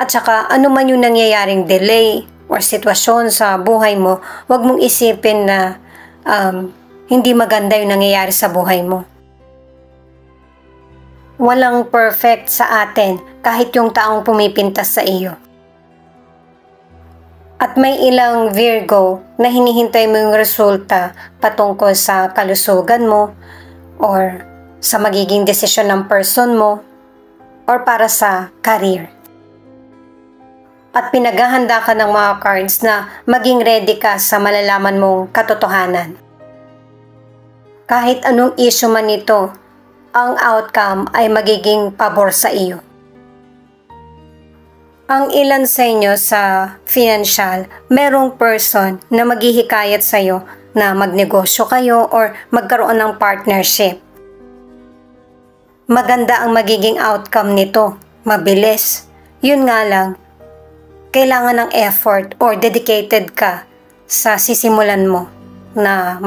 At saka ano man yung nangyayaring delay or sitwasyon sa buhay mo, huwag mong isipin na hindi maganda yung nangyayari sa buhay mo. Walang perfect sa atin kahit yung taong pumipintas sa iyo. At may ilang Virgo na hinihintay mo yung resulta patungkol sa kalusugan mo or sa magiging desisyon ng person mo or para sa career. At pinaghahanda ka ng mga cards na maging ready ka sa malalaman mong katotohanan. Kahit anong issue man ito, ang outcome ay magiging pabor sa iyo. Ang ilan sa inyo sa financial, merong person na maghihikayat sa iyo na magnegosyo kayo or magkaroon ng partnership. Maganda ang magiging outcome nito, mabilis. Yun nga lang, kailangan ng effort or dedicated ka sa sisimulan mo na